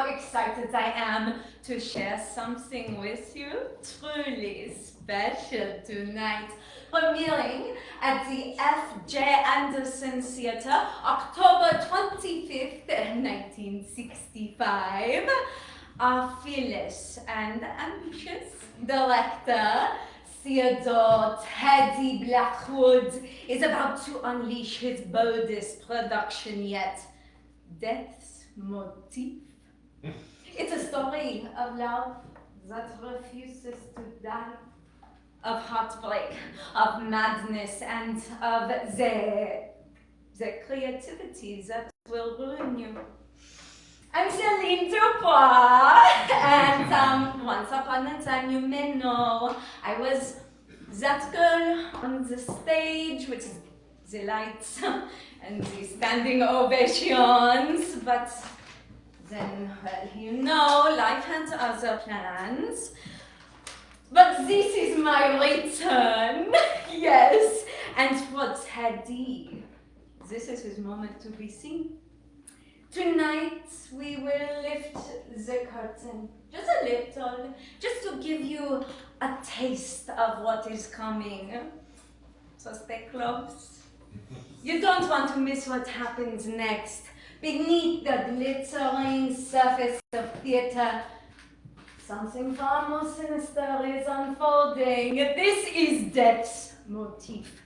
how excited I am to share something with you truly special tonight. Premiering at the F.J. Anderson Theatre, October 25th, 1965. Our fearless and ambitious director, Theodore Teddy Blackwood, is about to unleash his boldest production yet, Death's Motif. It's a story of love that refuses to die, of heartbreak, of madness, and of the creativity that will ruin you. I'm Celine Dubois, and once upon a time, you may know, I was that girl on the stage with the lights and the standing ovations, but then, well, you know, life had other plans. But this is my return, yes, and for Teddy, this is his moment to be seen. Tonight, we will lift the curtain, just a little, just to give you a taste of what is coming. So stay close. You don't want to miss what happens next. Beneath the glittering surface of theater, something far more sinister is unfolding. This is Death's Motif.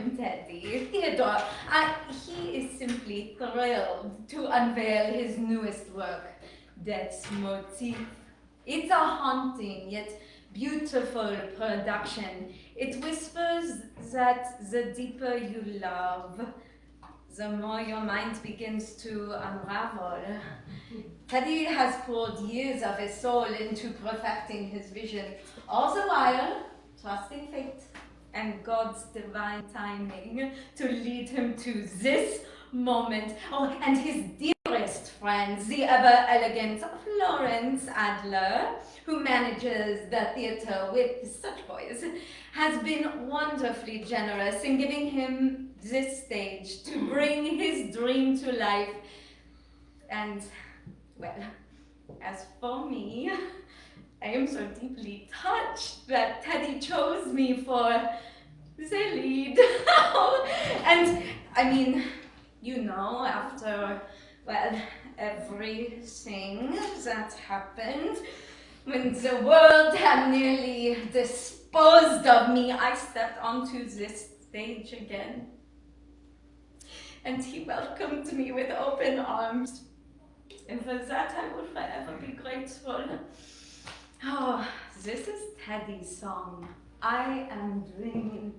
him Teddy. Theodore, he is simply thrilled to unveil his newest work, that's Motif. It's a haunting yet beautiful production. It whispers that the deeper you love, the more your mind begins to unravel. Teddy has poured years of his soul into perfecting his vision, all the while trusting fate and God's divine timing to lead him to this moment. Oh, and his dearest friend, the ever-elegant Florence Adler, who manages the theater with such boys, has been wonderfully generous in giving him this stage to bring his dream to life. And, well, as for me, I am so deeply touched that Teddy chose me for the lead. And, I mean, you know, after, well, everything that happened, when the world had nearly disposed of me, I stepped onto this stage again. And he welcomed me with open arms. And for that, I will forever be grateful. Oh, this is Teddy's song. I am dreaming.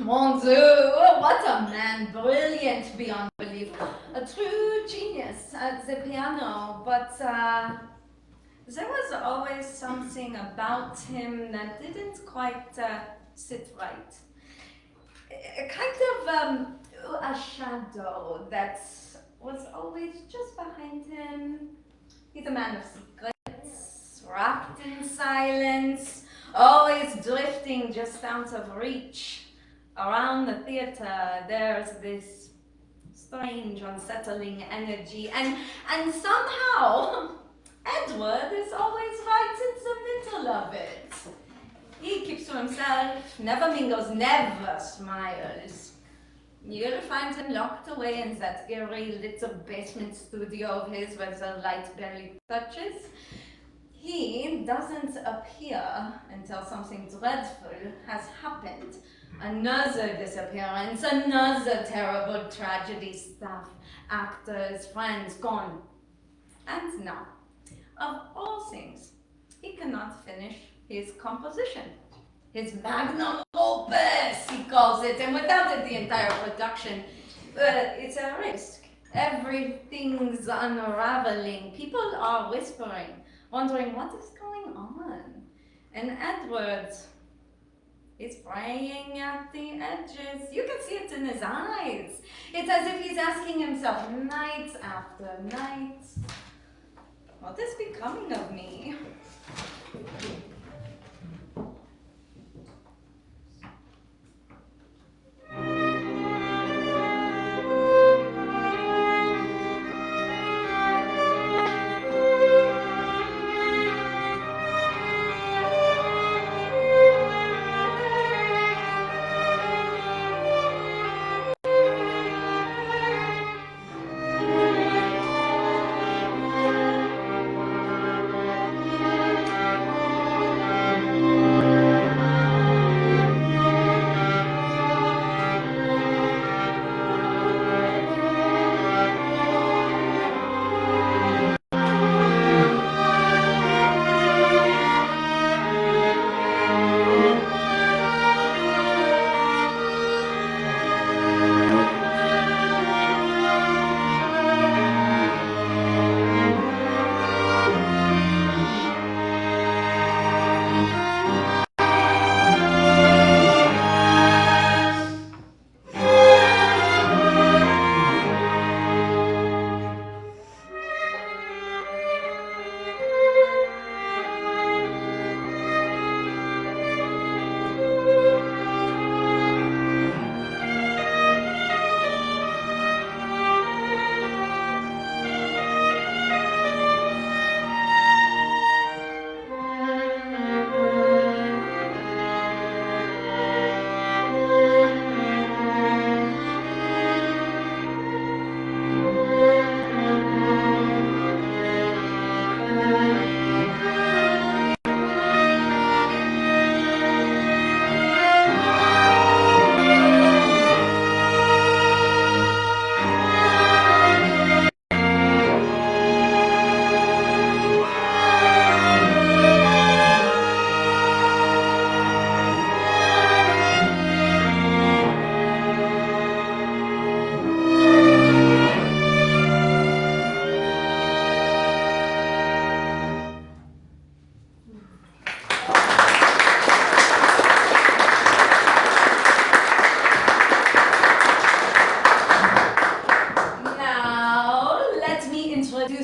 Mon Dieu, what a man, brilliant beyond belief. A true genius at the piano, but there was always something about him that didn't quite sit right. A kind of a shadow that was always just behind him. He's a man of secrets, wrapped in silence, always drifting just out of reach. Around the theater, there's this strange, unsettling energy, and somehow Edward is always right in the middle of it. He keeps to himself, never mingles, never smiles. You'll find him locked away in that eerie little basement studio of his where the light barely touches. He doesn't appear until something dreadful has happened. Another disappearance, another terrible tragedy, staff, actors, friends gone. And now, of all things, he cannot finish his composition. His magnum opus, he calls it, and without it, the entire production, it's a risk. Everything's unraveling. People are whispering, wondering what is going on. And Edward is fraying at the edges. You can see it in his eyes. It's as if he's asking himself night after night, what is becoming of me?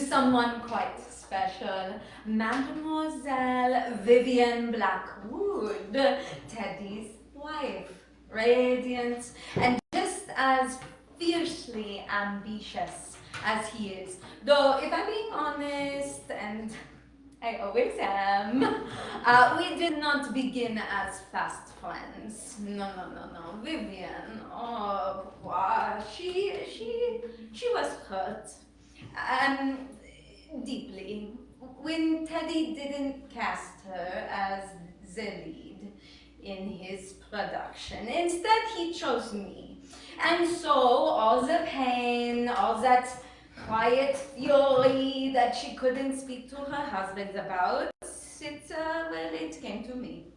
Someone quite special, Mademoiselle Vivian Blackwood, Teddy's wife, radiant and just as fiercely ambitious as he is. Though, if I'm being honest, and I always am, we did not begin as fast friends. No. Vivian, oh, wow, she was hurt. Deeply, when Teddy didn't cast her as the lead in his production. Instead, he chose me. And so, all the pain, all that quiet fury that she couldn't speak to her husband about, it came to me.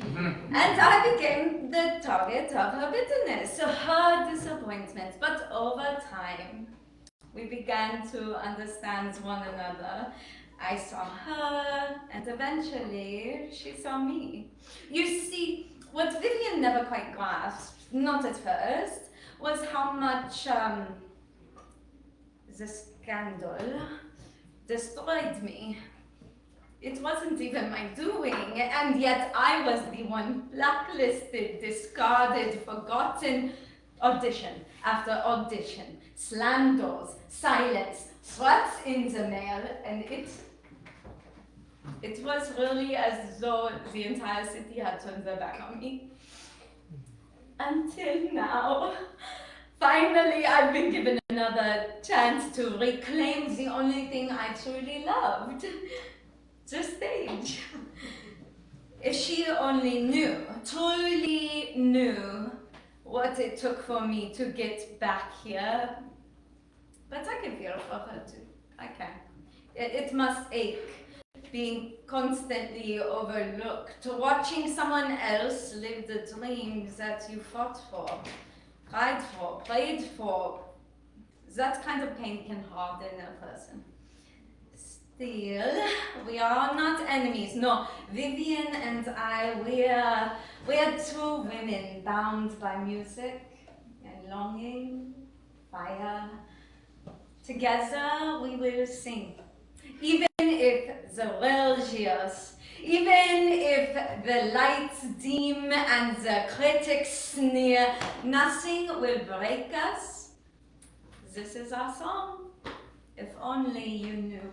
And I became the target of her bitterness, her disappointment. But over time, we began to understand one another. I saw her, and eventually she saw me. You see, what Vivian never quite grasped, not at first, was how much the scandal destroyed me. It wasn't even my doing, and yet I was the one blacklisted, discarded, forgotten. Audition after audition, slanders, silence, threats in the mail, and it It was really as though the entire city had turned their back on me. Until now. Finally, I've been given another chance to reclaim the only thing I truly loved. The stage. If she only knew, truly knew, what it took for me to get back here. But I can feel for her too. I can. It must ache, being constantly overlooked, watching someone else live the dreams that you fought for, cried for, prayed for. That kind of pain can harden a person. Still, we are not enemies. No, Vivian and I, we're two women bound by music and longing, fire. Together we will sing. Even if the world jeers, even if the lights dim and the critics sneer, nothing will break us. This is our song. If only you knew.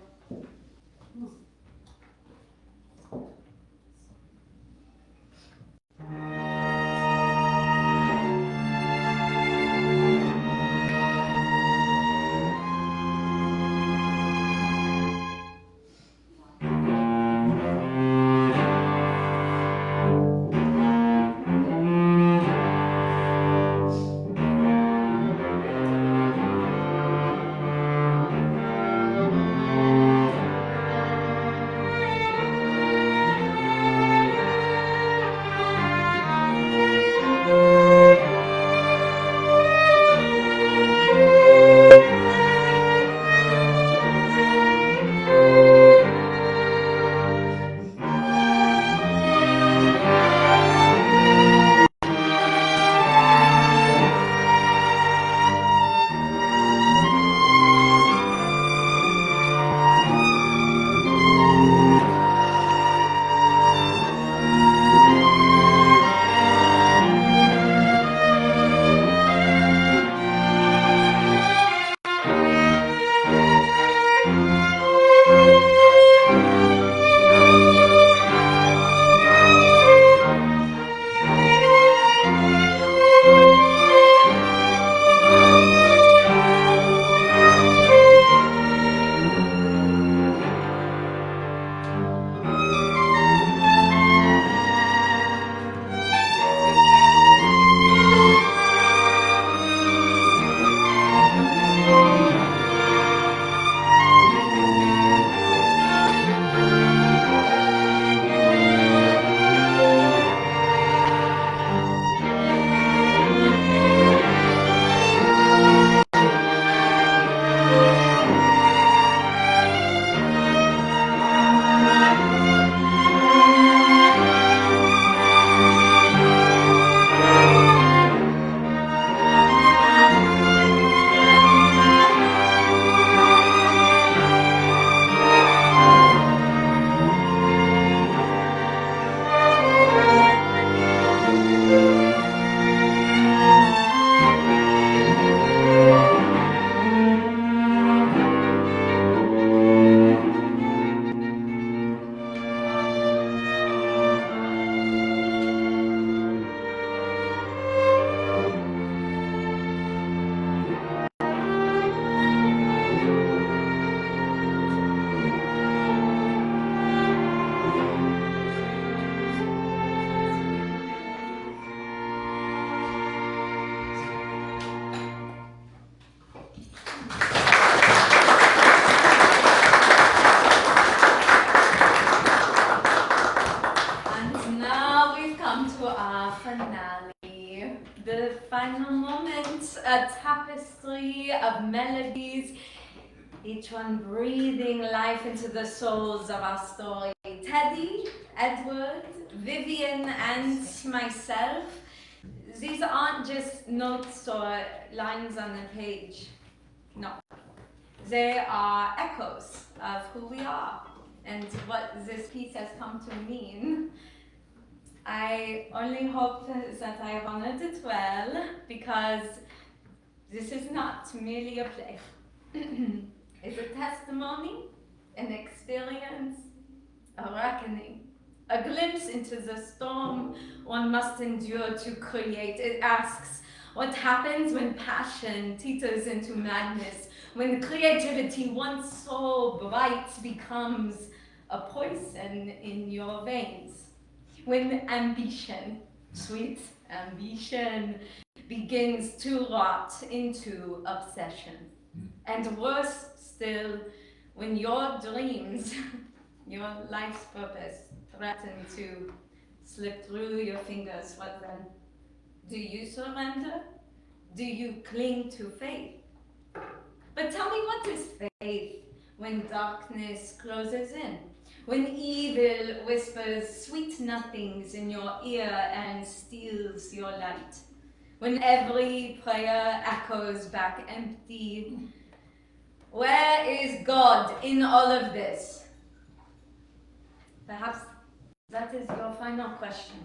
The final moments, a tapestry of melodies, each one breathing life into the souls of our story. Teddy, Edward, Vivian, and myself. These aren't just notes or lines on the page. No. They are echoes of who we are and what this piece has come to mean. I only hope that I have honored it well, because this is not merely a play. It's a testimony, an experience, a reckoning, a glimpse into the storm one must endure to create. It asks, what happens when passion teeters into madness, when creativity, once so bright, becomes a poison in your veins, when ambition, sweet ambition, begins to rot into obsession. And worse still, when your dreams, your life's purpose, threaten to slip through your fingers, what then? Do you surrender? Do you cling to faith? But tell me, what is faith when darkness closes in? When evil whispers sweet nothings in your ear and steals your light? When every prayer echoes back empty? Where is God in all of this? Perhaps that is your final question.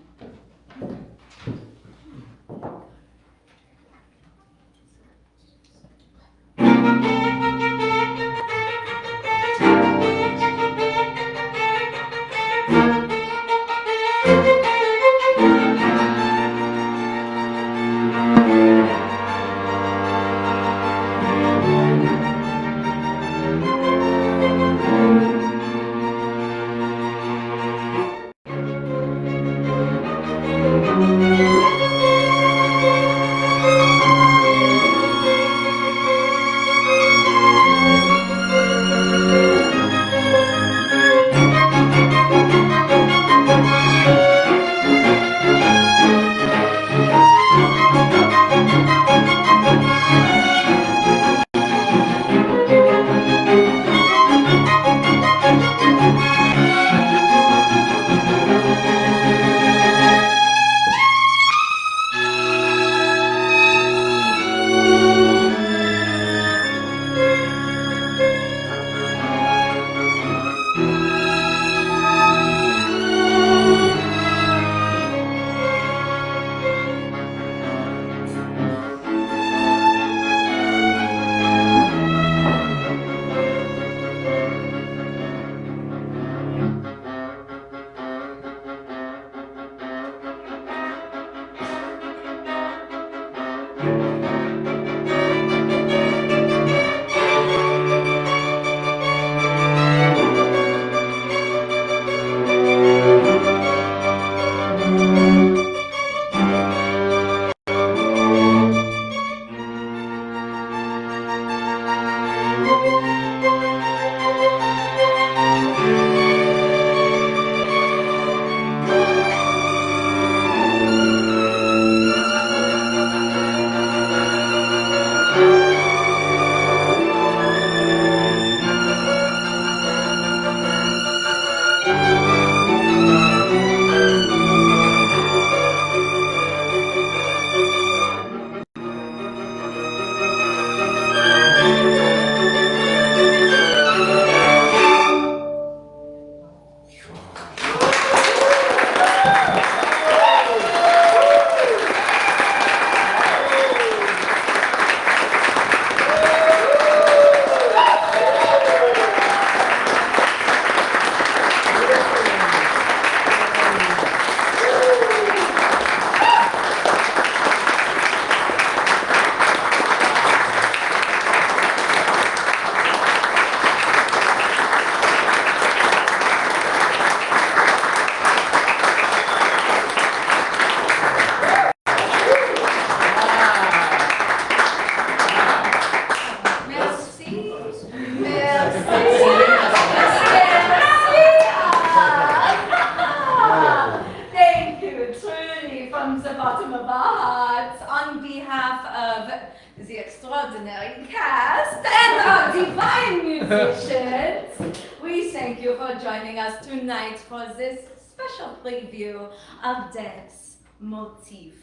The extraordinary cast and our divine musicians, we thank you for joining us tonight for this special preview of Dance Motif.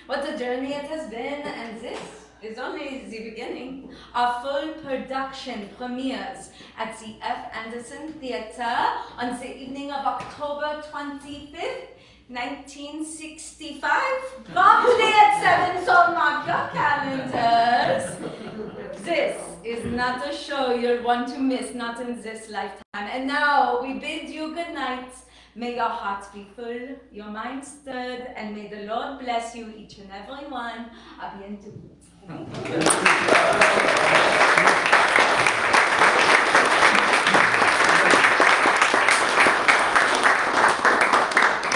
What a journey it has been, and this is only the beginning. Our full production premieres at the F. Anderson Theatre on the evening of October 25th. 1965? Promptly at 7, so mark your calendars. This is not a show you'll want to miss, not in this lifetime. And now we bid you good night. May your hearts be full, your minds stirred, and may the Lord bless you, each and every one. A bientôt.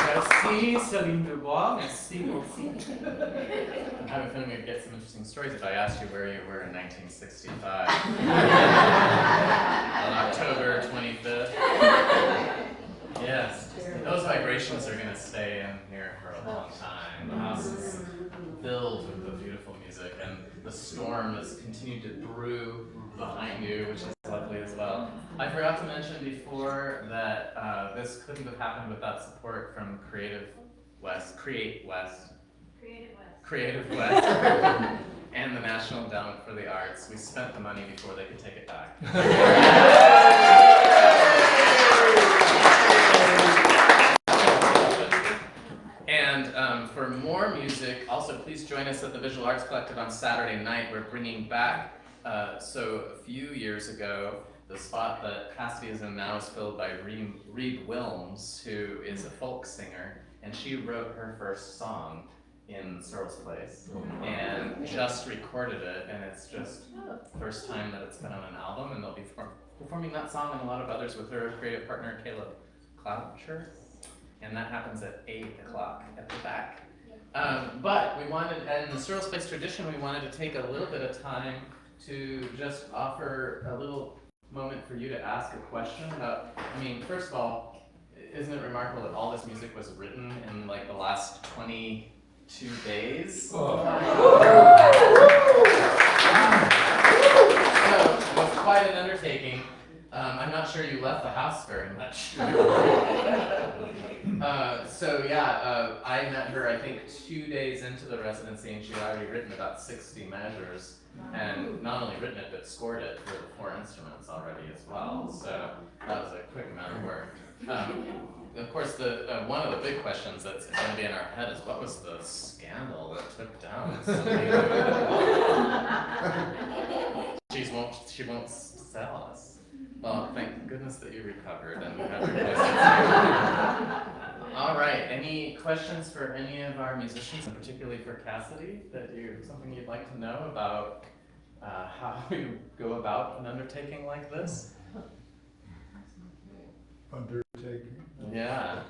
Merci, Celine Dubois. Merci beaucoup. I have a feeling we'd get some interesting stories if I asked you where you were in 1965. On October 25th. Yes, those vibrations are going to stay in here for a long time. The house is filled with the beautiful music, and the storm has continued to brew behind you, which is lovely as well. I forgot to mention before that this couldn't have happened without support from Creative West, and the National Endowment for the Arts. We spent the money before they could take it back. And for more music, also please join us at the Visual Arts Collective on Saturday night. We're bringing back, so a few years ago, the spot that Cassidy is in now is filled by Reed Wilms, who is a folk singer, and she wrote her first song in Surel's place, and just recorded it, and it's just the first time that it's been on an album, and they'll be performing that song and a lot of others with her creative partner, Caleb Cloucher, and that happens at 8 o'clock at the back. But we wanted, in the Surel's place tradition, we wanted to take a little bit of time to just offer a little moment for you to ask a question about, I mean, first of all, isn't it remarkable that all this music was written in like the last 22 days? Oh. So it was quite an undertaking. I'm not sure you left the house very much. I met her, I think, 2 days into the residency, and she had already written about 60 measures, and not only written it, but scored it for the 4 instruments already as well. So that was a quick amount of work. Of course, one of the big questions that's going to be in our head is, what was the scandal that took down Celine? She won't sell us. Well, thank goodness that you recovered and have replaced. All right, any questions for any of our musicians, and particularly for Cassidy, something you'd like to know about how you go about an undertaking like this? Undertaking? Yeah.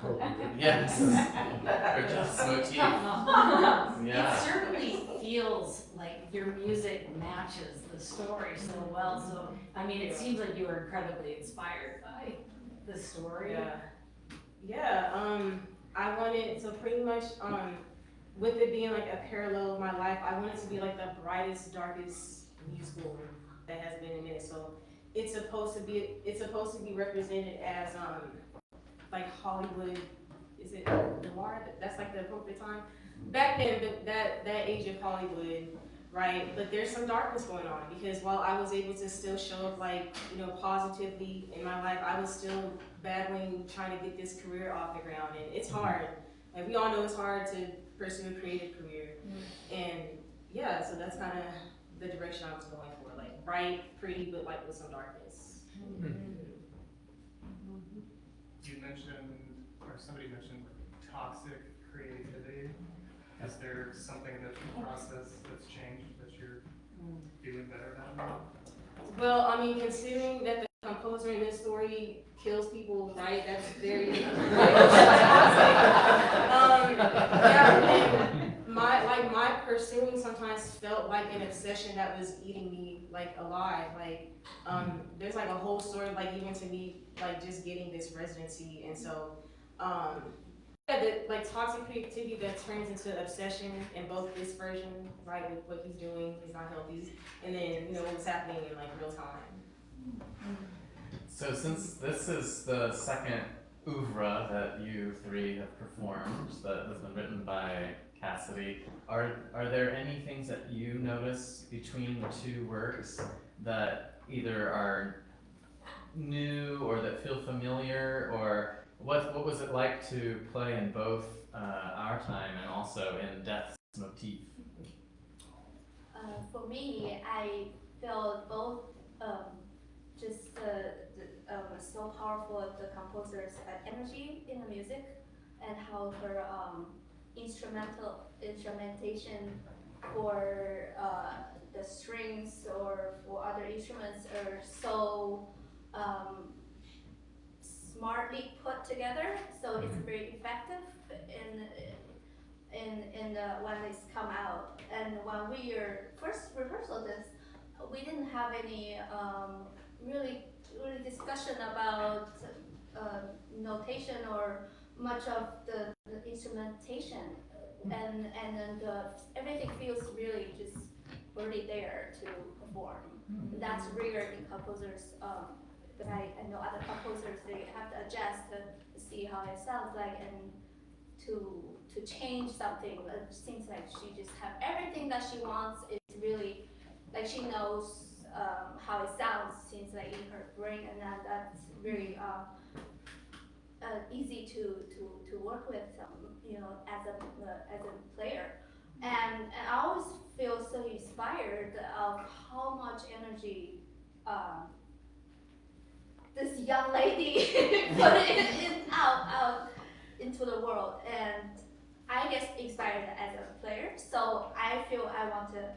Yes. Or just Motif. Yeah. It certainly feels like your music matches the story so well. So, I mean, it seems like you were incredibly inspired by the story. I wanted, so pretty much, with it being like a parallel of my life, I wanted to be like the brightest, darkest musical that has been in it. So it's supposed to be represented as like Hollywood. Is it noir? That's like the appropriate time. Back then, that age of Hollywood, right? But there's some darkness going on, because while I was able to still show up like, positively in my life, I was still battling trying to get this career off the ground, and it's hard. Like, we all know it's hard to pursue a creative career. And yeah, so that's kind of the direction I was going for, like bright, pretty, but like with some darkness. You mentioned, or somebody mentioned, toxic creativity. Is there something in the process that's changed that you're feeling better about now? Well, I mean, considering that the composer in this story kills people, right? That's very my pursuing sometimes felt like an obsession that was eating me like alive. Like there's like a whole story, like even to me, like just getting this residency, and so like toxic creativity that turns into obsession in both this version, right, with what he's doing is not healthy, and then what's happening in like real time. So since this is the second oeuvre that you three have performed that has been written by Cassidy, are there any things that you notice between the two works that either are new or that feel familiar, or What was it like to play in both Our Time and also in Death's Motif? For me, I felt both just so powerful the composer's energy in the music and how her instrumentation for the strings or for other instruments are so smartly put together, so it's very effective in when it's come out. And when we were first rehearsal this, we didn't have any really discussion about notation or much of the instrumentation, and then everything feels really just already there to perform. That's rare in composers. But I know other composers, they have to adjust to see how it sounds like and to change something. It seems like she just have everything that she wants. It's really like she knows how it sounds. Seems like in her brain, and that's very easy to work with. As a player, and I always feel so inspired of how much energy. This young lady put it out into the world, and I get inspired as a player. So I feel I want to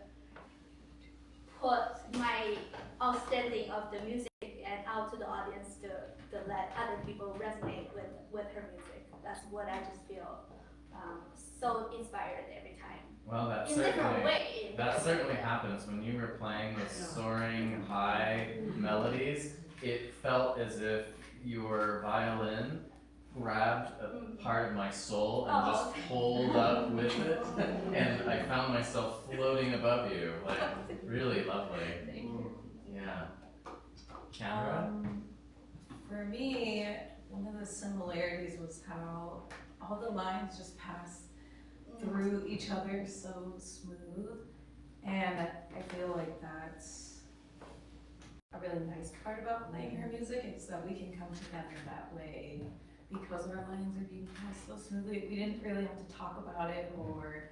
put my understanding of the music and out to the audience to let other people resonate with her music. That's what I just feel so inspired every time. Well, That certainly happens when you were playing the soaring high melodies. It felt as if your violin grabbed a part of my soul and just pulled up with it, and I found myself floating above you, like really lovely. Thank you. Yeah. Kendra? For me, one of the similarities was how all the lines just pass through each other so smooth, and I feel like that's a really nice part about playing her music, is that we can come together that way because our lines are being passed so smoothly. We didn't really have to talk about it or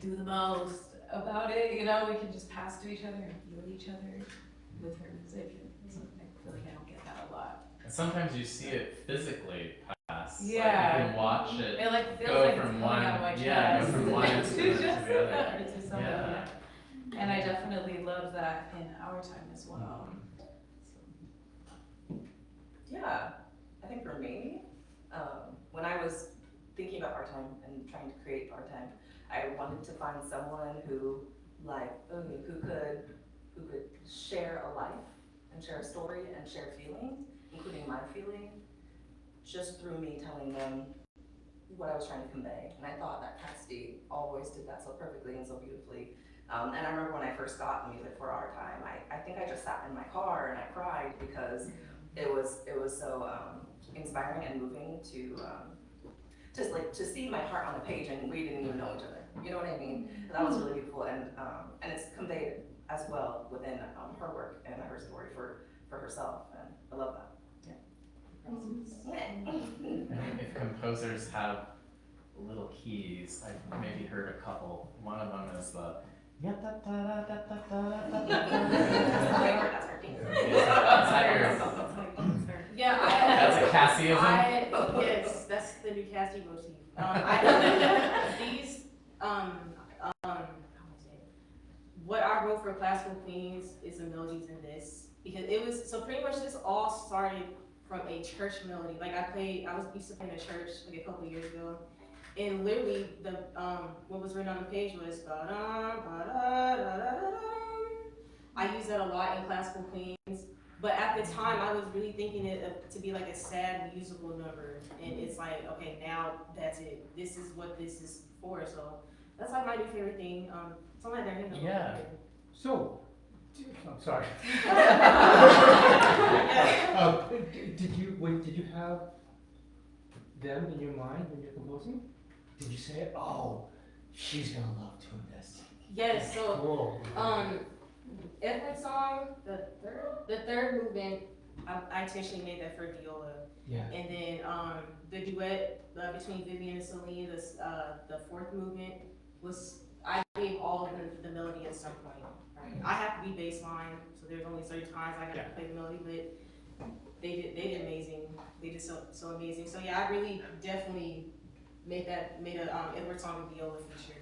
do the most about it, we can just pass to each other and feel each other with her music. And so I feel like I don't get that a lot. And sometimes you see it physically pass. Yeah. Like you can watch it, It feels go like from it's coming one, out of my chest. go from one to instrument to just the other. to somebody, Yeah. And I definitely love that in Our Time as well. Yeah, I think for me, when I was thinking about Our Time and trying to create Our Time, I wanted to find someone who could share a life and share a story and share feelings, including my feeling, just through me telling them what I was trying to convey. And I thought that Cassidy always did that so perfectly and so beautifully. And I remember when I first got music for Our Time, I think I just sat in my car and I cried because it was so inspiring and moving to see my heart on a page, and we didn't even know each other. You know what I mean? And that was really beautiful, and it's conveyed as well within her work and her story for herself, and I love that. If composers have little keys, I've maybe heard a couple. One of them is the That's her thing. Yeah, That's a Cassidyism? Yes, that's the new Cassidy motif. These, what I wrote for Classical Queens is the melodies in this, because it was, so pretty much this all started from a church melody. Like I was used to play in a church like a couple years ago, and literally the what was written on the page was ba-dum, ba-da-da-da-da-dum. I use that a lot in Classical Queens, but at the time I was really thinking it to be like a sad musical number, and it's like, okay, now that's it. This is what this is for. So that's like my new favorite thing. Something like that. Yeah. So, I'm sorry. Did you have them in your mind when you're composing? Did you say, oh, she's gonna love doing this? Yes. So Cool. every song, the third movement, I intentionally made that for viola. Yeah. And then the duet between Vivian and Celine, the fourth movement was, I gave all of the melody at some point. Right? I have to be bass line, so there's only certain times I got to play the melody, but they did amazing. They did so amazing. So yeah, I really definitely made a Edward song with viola feature.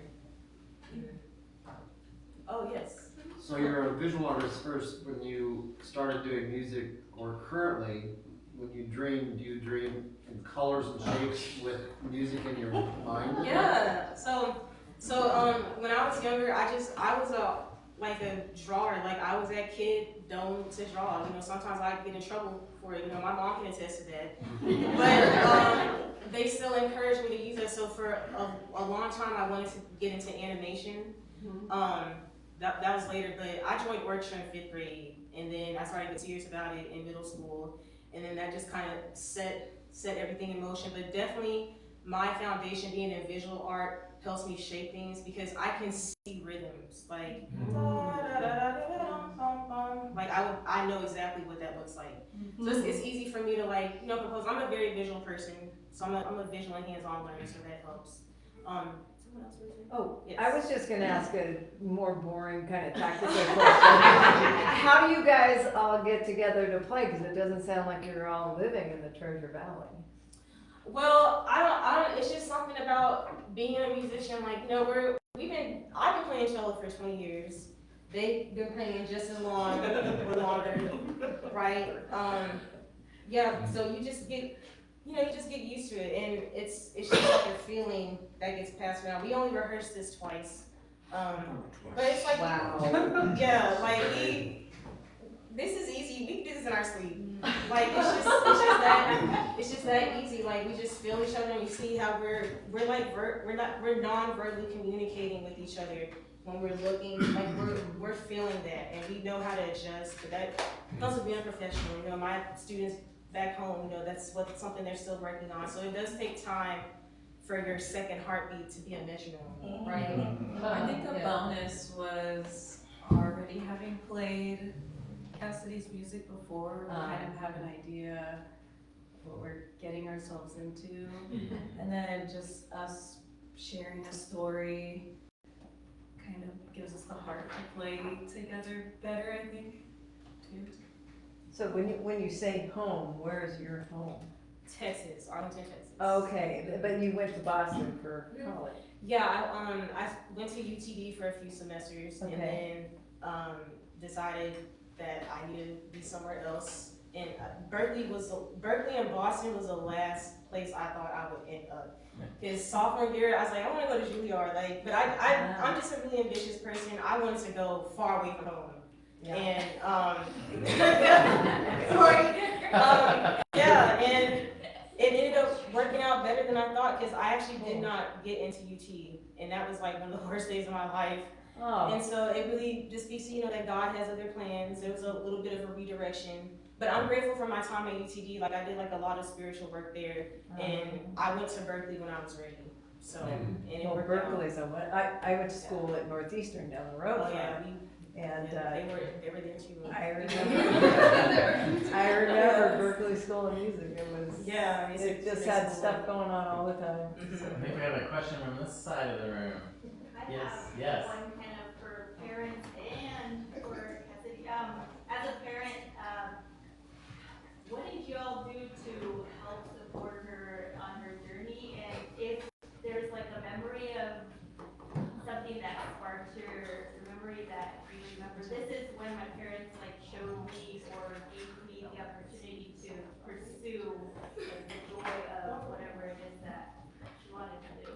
Oh yes. So you're a visual artist first. When you started doing music, or currently, when you dream, do you dream in colors and shapes with music in your mind? Yeah. So when I was younger, I was like a drawer. Like I was that kid known to draw. You know, sometimes I get in trouble for it. You know, my mom can attest to that. But they still encouraged me to use it. So for a long time, I wanted to get into animation. That was later, but I joined Overture in 5th grade, and then I started getting serious about it in middle school, and then that just kind of set everything in motion. But definitely, my foundation being in visual art helps me shape things because I can see rhythms like like I know exactly what that looks like. So it's easy for me to propose. I'm a very visual person, so I'm a visual and hands-on learner, so that helps. Someone else raise their hand? Oh, Yes. I was just going to ask a more boring kind of tactical question. How do you guys all get together to play? Because it doesn't sound like you're all living in the Treasure Valley. Well, I don't. It's just something about being a musician. Like, you know, I've been playing cello for 20 years. They've been playing just as long or longer, right? Yeah. So you just get used to it, and it's just like a feeling that gets passed around. We only rehearsed this twice, but it's like, wow. Yeah, like this is easy. We can do this in our sleep. Like it's just that easy. Like we just feel each other, and we see how we're non-verbally communicating with each other when we're looking. Like we're feeling that, and we know how to adjust. But that comes with being professional. You know, my students back home, you know, that's something they're still working on. So it does take time for your second heartbeat to be a metronome, right? I think a bonus was already having played Cassidy's music before. We kind of have an idea what we're getting ourselves into, and then just us sharing a story kind of gives us the heart to play together better, I think, too. So when you say home, where is your home? Texas, Arlington, Texas. Okay, but you went to Boston for college. Yeah, I went to UTD for a few semesters, and then decided that I needed to be somewhere else. And Berkeley and Boston was the last place I thought I would end up. Because sophomore year, I was like, I want to go to Juilliard, but I'm just a really ambitious person. I wanted to go far away from home. Yeah. And and it ended up working out better than I thought because I actually did not get into UT, and that was like one of the worst days of my life. Oh. And so it really just speaks to, you know, that God has other plans. There was a little bit of a redirection, but I'm grateful for my time at UTD. Like I did like a lot of spiritual work there, and I went to Berkeley when I was ready. So and it worked Berkeley's a what? I went to school at Northeastern down the road. Oh yeah. And they were there too. I remember Berkeley School of Music. It was it just had stuff going on all the time. So I think we have a question from this side of the room. I have one kind of for parents and for Cassidy. As a parent, what did you all do to help support her on her journey? And if there's like a memory of something that sparked your memory that you remember, this is when my parents like showed me or gave me the opportunity to pursue like, the joy of whatever it is that she wanted to do.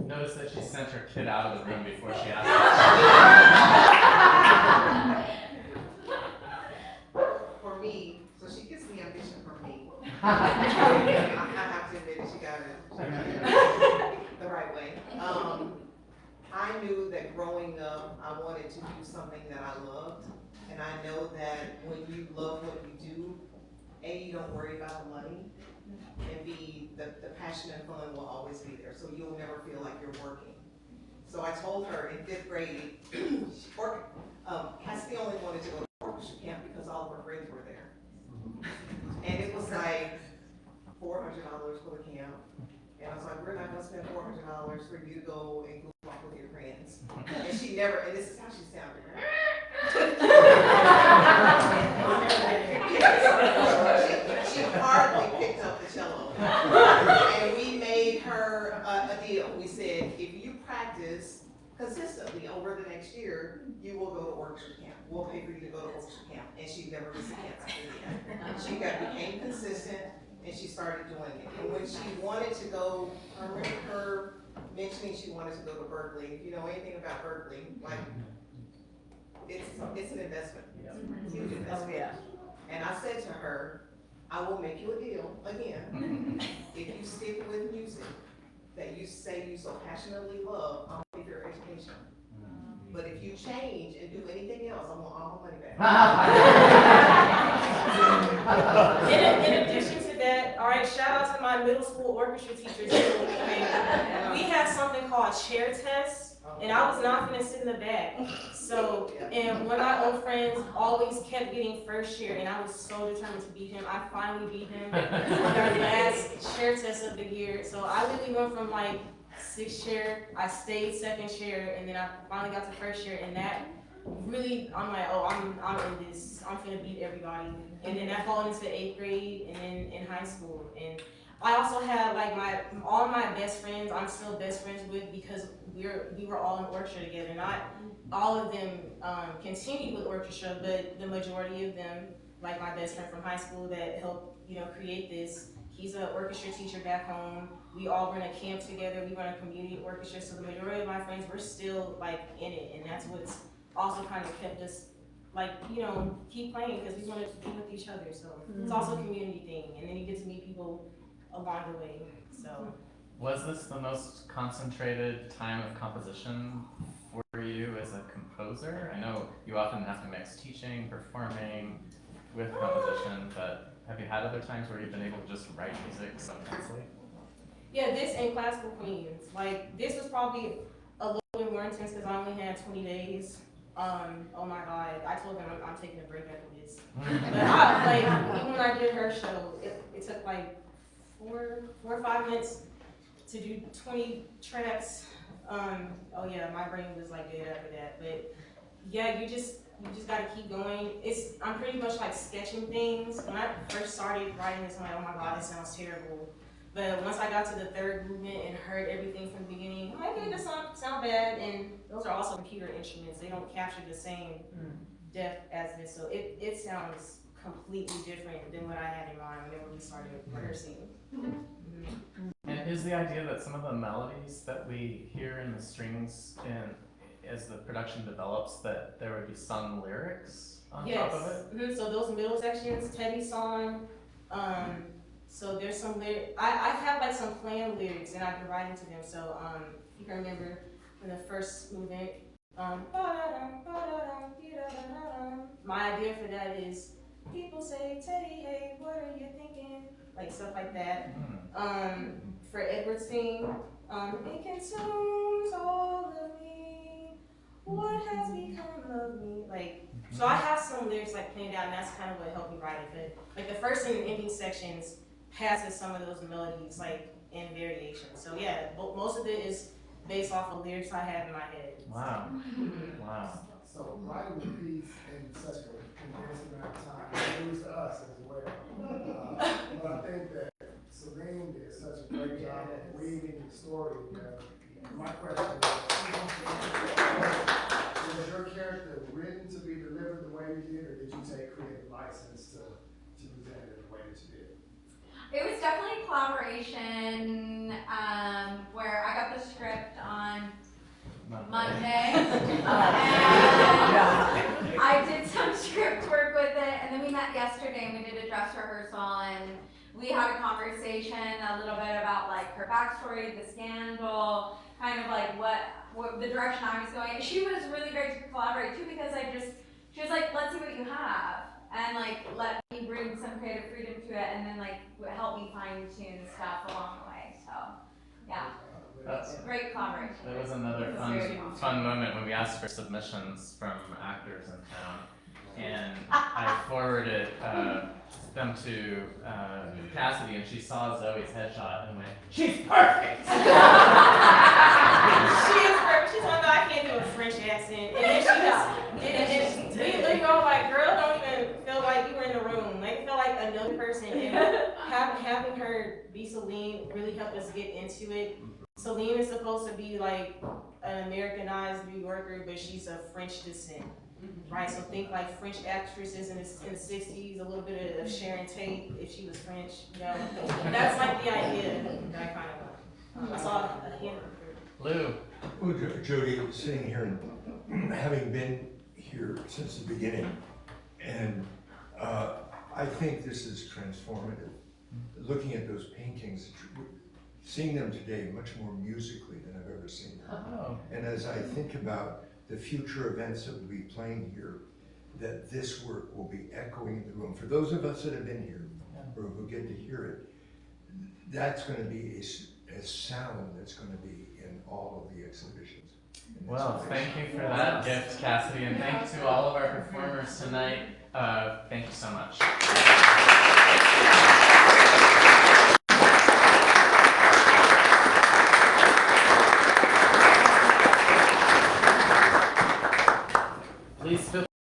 Notice that she sent her kid out of the room before she asked. For me, so she gets the ambition from me. I have to admit she got it the right way. I knew that growing up, I wanted to do something that I loved. And I know that when you love what you do, A, you don't worry about the money, and B, the passion and fun will always be there. So you'll never feel like you're working. So I told her in 5th grade, Cassidy only wanted to go to orchestra camp because all of her friends were there. And it was like $400 for the camp. And I was like, we're not gonna spend $400 for you to go and goof off with your friends. And she never, and this is how she sounded. She hardly picked up the cello. And we made her a deal. We said, if you practice consistently over the next year, you will go to orchestra camp. We'll pay for you to go to orchestra camp. And she never missed a camp after that. She became consistent and she started doing it. And when she wanted to go, I remember her mentioning she wanted to go to Berkeley. If you know anything about Berkeley, like it's an investment. Huge investment. Oh, yeah. And I said to her, I will make you a deal again. If you stick with music that you say you so passionately love, I'll pay for your education. But if you change and do anything else, I want all my money back. In addition to that, all right, shout out to my middle school orchestra teachers. We had something called chair test, and I was not gonna sit in the back. So, and one of my old friends always kept getting first chair, and I was so determined to beat him. I finally beat him on our last chair test of the year. So I literally went from like 6th chair, I stayed 2nd chair, and then I finally got to 1st chair, and that really, I'm like, oh, I'm in this, I'm gonna beat everybody. And then that followed into 8th grade, and then in high school. And I also had like all my best friends, I'm still best friends with because we were all in orchestra together. Not all of them continued with orchestra, but the majority of them, like my best friend from high school that helped, create this, he's an orchestra teacher back home. We all run a camp together, we run a community orchestra, so the majority of my friends, we're still like in it, and that's what's also kind of kept us like, keep playing because we want to be with each other. So it's also a community thing, and then you get to meet people along the way. So was this the most concentrated time of composition for you as a composer? I know you often have to mix teaching, performing with composition, but have you had other times where you've been able to just write music so intensely? Yeah, this and Classical Queens. Like, this was probably a little bit more intense because I only had 20 days. Oh my God, I told them I'm taking a break after this. But even when I did her show, it took like 4 or 5 minutes to do 20 tracks. Oh yeah, my brain was like dead after that. But yeah, you just gotta keep going. I'm pretty much like sketching things. When I first started writing this, I'm like, oh my God, this sounds terrible. But once I got to the 3rd movement and heard everything from the beginning, I'm like, okay, this doesn't sound bad. And those are also computer instruments. They don't capture the same depth as this. So it sounds completely different than what I had in mind whenever we started rehearsing. And is the idea that some of the melodies that we hear in the strings as the production develops, that there would be some lyrics on top of it? So those middle sections, Teddy's song, so there's some lyrics. I have like some planned lyrics and I've been writing to them. So you can remember in the first movement, my idea for that is, people say, Teddy, hey, what are you thinking? Like stuff like that. For Edward's theme, it consumes all of me. What has become of me? Like, so I have some lyrics like planned out, and that's kind of what helped me write it. But like the first and ending sections passes some of those melodies like in variations. So yeah, most of it is based off of lyrics I have in my head. Wow. Wow. So writing the piece in such a condensed amount of time is news to us as well. But I think that Celine did such a great job of weaving the story. My question is, was your character written to be delivered the way you did, or did you take creative license to present it the way that you did? It was definitely a collaboration where I got the script on Monday, and I did some script work with it, and then we met yesterday and we did a dress rehearsal, and we had a conversation a little bit about like her backstory, the scandal, kind of like what the direction I was going. She was really great to collaborate too, because she was like, let's see what you have, and like let me bring some creative freedom to it, and then like help me fine tune stuff along the way. So yeah. That's great collaboration. That was another fun moment when we asked for submissions from actors in town. and I forwarded them to Cassidy, and she saw Zoe's headshot and went, "She's perfect." She is perfect. She's like, no, I can't do a French accent. And then she just, we look all like, girl, don't even feel like you were in the room. Like, it felt like another person. And having her be Celine really helped us get into it. Celine is supposed to be like an Americanized New Yorker, but she's of French descent. Right, so think like French actresses in the 60s, a little bit of Sharon Tate, if she was French, you know. That's like the idea that I kind of I saw a hint. Lou. Well, Jody, sitting here and having been here since the beginning, and I think this is transformative. Looking at those paintings, seeing them today much more musically than I've ever seen them. Oh. And as I think about the future events that will be playing here, that this work will be echoing in the room. For those of us that have been here, or who get to hear it, that's going to be a sound that's going to be in all of the exhibitions. Well, thank you for that gift, Cassidy, and thank you to all of our performers tonight. Thank you so much. Please feel